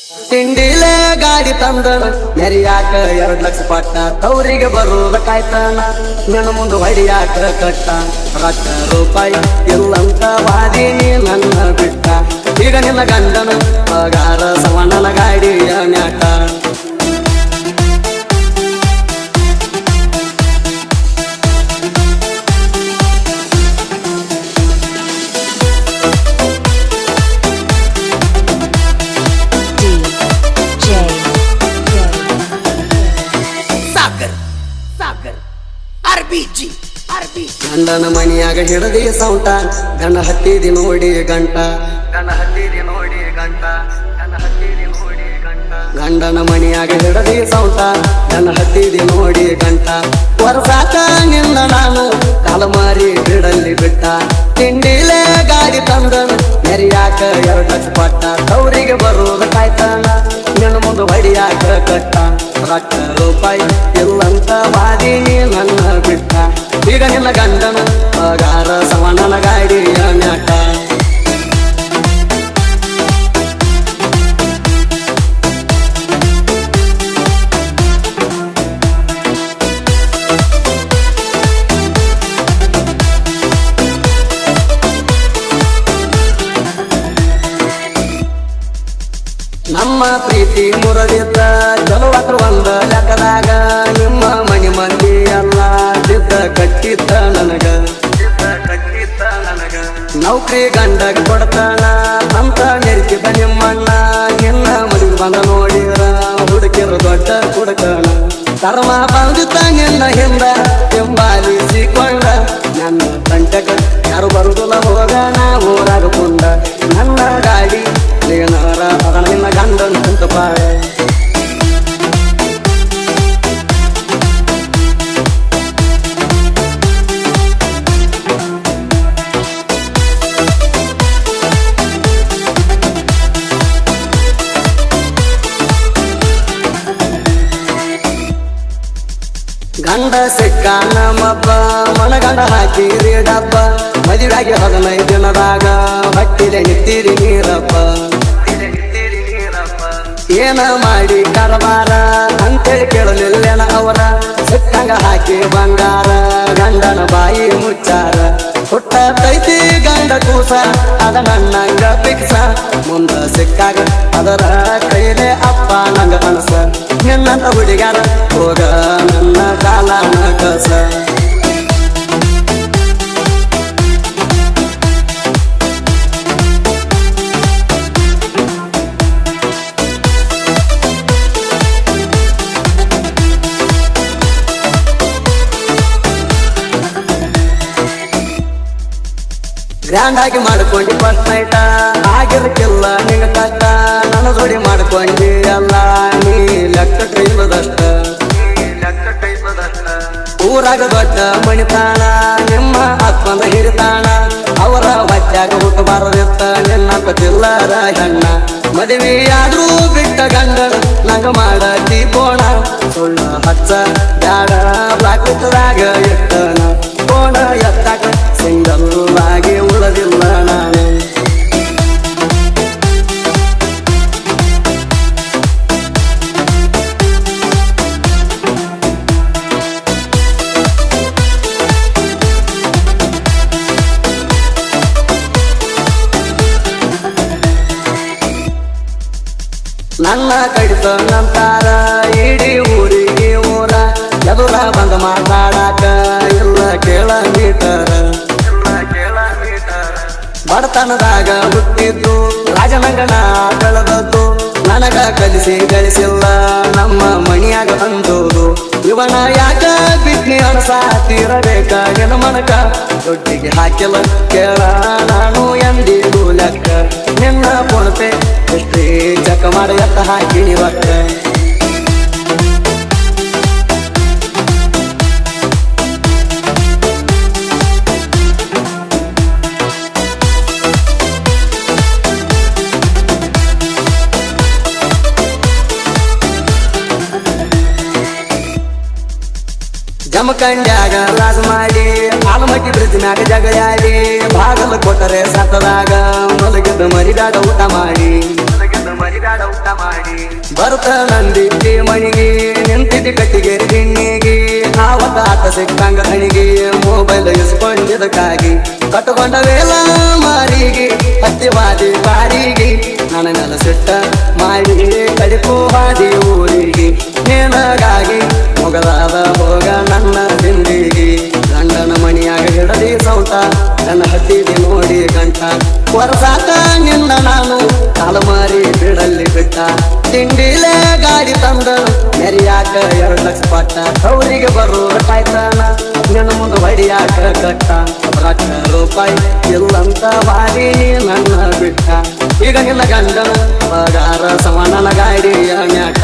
ತಿಂಡಿಲೆ ಗಾಡಿ ತಂದಣ ನೆರಿಯಾಕ 2 ಲಕ್ಷ ಪಟ್ಟ ತವರಿಗೆ ಬರುವುದ ಕಾಯ್ತಾನ ನನ್ನ ಮುಂದೆ ಹೊಡಿಯಾಕ ಕಟ್ಟ ರೊಕ್ಕ ರೂಪಾಯಿ ಇಲ್ಲಂತ ವಾದಿನಿ ನನ್ನ ಬಿಟ್ಟ ಈಗ ನಿನ್ನ ಗಂಡನ ಪಗಾರ ಸವಣ್ಣನ ಗಾಡಿಯ ಮ್ಯಾಟ ಗಂಡನ ಮನಿಯಾಗ ಹಿಡದಿ ಸೌಂಟ ಗಂಡ ಹತ್ತಿದಿ ನೋಡಿ ಗಂಟ ಗಂಡನ ಮನಿಯಾಗ ಹಿಡದಿ ಸೌಂಟ ಗಂಡ ಹತ್ತಿದಿ ನೋಡಿ ಗಂಟ ವರ್ಷಾಕ ನಿನ್ನ ನಾನು ಕಾಲಮಾರಿ ಬಿಡಲ್ಲಿ ಬಿಟ್ಟ ತಿಂಡಿಲೆ ಗಾಡಿ ತಂದನ ನೆರಿಯಾಕ 2 ಲಕ್ಷ ಪಟ್ಟ ತವರಿಗೆ ಬರುವುದ ಕಾಯ್ತಾನ ನಿನ್ನ ಮುಂದೆ ಹೊಡಿಯಾಕ ಕಟ್ಟ ರೊಕ್ಕ ರೂಪಾಯಿ ಇಲ್ಲಂತ ವಾದಿನಿ ನನ್ನ ಬಿಟ್ಟ ಈಗ ನಿನ್ನ ಗಂಡನ ಪಗಾರ ಸವಣ್ಣನ ಗಾಡಿಯ ಮ್ಯಾಟ ನಮ್ಮ ಪ್ರೀತಿ ಮುರದಿದ್ದ ಚಲುವತ್ರ ಒಂದ ಲೆಕ್ಕದಾಗ ನಿಮ್ಮ ಮನಿ ಮಂದಿ ಎಲ್ಲ ಸಿದ್ಧ ಕಟ್ಟಿದ್ದ ನನಗ ನೌಕರಿ ಗಂಡಗ ಕೊಡ್ತಾನ ಅಂತ ನೆರಿಸಿದ್ದ ನಿಮ್ಮಣ್ಣ ನಿನ್ನ ಮದುವೆ ಬಂದ ನೋಡಿರ ಹುಡುಕಿರ ದೊಡ್ಡ ಹುಡುಕಣ ಕರ್ಮ ಬಂದಿದ್ದ ನಿನ್ನ ಹಿಂದ ಎಂಬಾಲಿಸಿಕೊಂಡ ನನ್ನ ಕಂಟಕ ಯಾರು ಬರುದಿಲ್ಲ ಹೋಗಣ ಊರಾಗ ಕುಂಡ ನನ್ನ ಗಾಡಿ ಏನಾರ ಅದನ್ನ ನಿನ್ನ ಗಂಡನ ಕುಂತ ಬಾಳೆ ಗಂಡ ಸಿಕ್ಕ ನಮ್ಮಬ್ಬ ಮನಗಂಡ ಹಾಕಿರಿ ಡಬ್ಬ ಮದುವೆಯಾಗಿ 15 ದಿನದಾಗ ಹೊಟ್ಟಿಲೆ ನಿಂತಿರಿ ನೀರಪ್ಪ ಏನ ಮಾಡಿ ಕರಬಾರ ಅಂತೇಳಿ ಕೇಳಲಿಲ್ಲೇನ ಅವರ ಸಿಕ್ಕಂಗ ಹಾಕಿ ಬಂಗಾರ ಗಂಡನ ಬಾಯಿ ಮುಚ್ಚಾರ ಹುಟ್ಟ ತೈತಿ ಗಂಡ ಕೂಸ ಅದ ನನ್ನಂಗ ಪಿಕ್ಸ ಮುಂದ ಸಿಕ್ಕಾಗ ಅದರ ಕೈಲೆ ಅಪ್ಪ ನಂಗ ಮನಸ ನಿನ್ನಂತ ಹುಡುಗಾರ ಹೋಗ ನನ್ನ ಕಾಲನ ಕಸ ಗ್ರ್ಯಾಂಡ್ ಆಗಿ ಮಾಡ್ಕೊಂಡಿ ಫಸ್ಟ್ ನೈಟ ಆಗಿರ್ಕಿಲ್ಲ ನಿಂಗ ಕಷ್ಟ ನನ್ನ ಜೋಡಿ ಮಾಡ್ಕೊಂಡಿ ಅಲ್ಲ ನೀ ಲೆಕ್ಕ ಕೈಲದಷ್ಟ ಊರಾಗ ದೊಡ್ಡ ಮಣಿತಾಣ ನಿಮ್ಮ ಅಪ್ಪಂದ ಹಿರಿತಾಣ ಅವರ ಹೊಟ್ಯಾಗ ಹುಟ್ಟಬಾರದಿತ್ತ ನಿನ್ನ ಪತಿಲ್ಲರ ಹೆಣ್ಣ ಮದುವೆ ಆದ್ರೂ ಬಿಟ್ಟ ಗಂಡನ ನಂಗ ಮಾಡತಿ ಬೋಣ ಸುಳ್ಳ ಹಚ್ಚ ಬ್ಯಾಡ ಬ್ಲಾಕ್ದಾಗ ಇಟ್ಟನ ಬೋಣ ಎತ್ತಾಕ ಸಿಂಗಲ್ ಆಗಿ ಉಳದಿಲ್ಲ ನಾನು ನನ್ನ ಕಡಿತ ನಂತಾರ ಇಡೀ ಊರಿಗೆ ಊರ ಎದುರ ಬಂದ ಮಾತಾಡಾಕ ಇಲ್ಲ ಕೇಳ ಮೀಟರ ಬಡತನದಾಗ ಹುಟ್ಟಿದ್ದು ರಾಜನಂಗನ ಬೆಳೆದದ್ದು ನನಗ ಕಲಿಸಿ ಗಳಿಸಿಲ್ಲ ನಮ್ಮ ಮಣಿಯಾಗ ಬಂದೋದು ಇವನ ಯಾಕ ಬಿಟ್ನಿ ಅಣಸಾತಿರಬೇಕ ನಿನ್ನ ಮನಕ ದೊಡ್ಡಿಗೆ ಹಾಕಿಲ್ಲ ಕೇಳ ನಾನು ಎಂದಿಗೂ ಲೆಕ್ಕ ನಿನ್ನ ಪೊಣಪೆ ಎಷ್ಟೇ ಚಕ ಮಾಡಿ ಎತ್ತ ಹಾಕಿನಿ ಒಕ್ಕ ಜಮಖಂಡ್ಯಾಗ ರಾಜ ಮಾಡಿ ಆಲಮಟ್ಟಿ ಬ್ರಿಡ್ಜ್ ಮ್ಯಾಗ ಜಗಳಾಡಿ ಬಾಗಲ ಕೊಟ್ಟರೆ ಸತ್ತದಾಗ ಮಲಗಿದ್ದ ಮರಿದಾಡ ಊಟ ಮಾಡಿ ಕಟ್ಟುಕೊಂಡ ವೇಲ ಮಾರಿಗೆ ಹತ್ತಿವಾದಿ ಬಾರಿಗೆ ನನ್ನ ನೆಲಸಿಟ್ಟ ಮಾಡಿ ಕಡಿಪು ಹಾದಿ ಊರಿಗೆ ನಿನಗಾಗಿ ಮೊಗಲಾದ ಹೋಗ ನನ್ನ ಹಿಂದಿಗೆ ಗಂಡನ ಮಣಿಯಾಗ ಹಿಡದಿ ಸೌಟ ನನ್ನ ಹತ್ತಿದೆ ನೋಡಿ ಗಂಟ ವರ್ಷಾಕ ನಿನ್ನ ನಾನು ಕಾಲಮಾರಿ ಬಿಡಲ್ಲಿ ಬಿಟ್ಟ ತಿಂಡಿಲೇ ಗಾಡಿ ತಂದ ನೆರಿಯಾಕ 2 ಲಕ್ಷ ಪಟ್ಟ ಅವರಿಗೆ ಬರೋ ಕಾಯ್ತಾನ ನಿನ್ನ ಮುಂದೆ ಹೊಡಿಯಾಕ ಕಟ್ಟ ₹1 ಇಲ್ಲಂತ ಬಾರಿ ನನ್ನ ಬಿಟ್ಟ ಈಗ ನಿನ್ನ ಗಂಡನ ಪಗಾರ ಸಮಾನನ ಗಾಡಿಯ ಮ್ಯಾಕ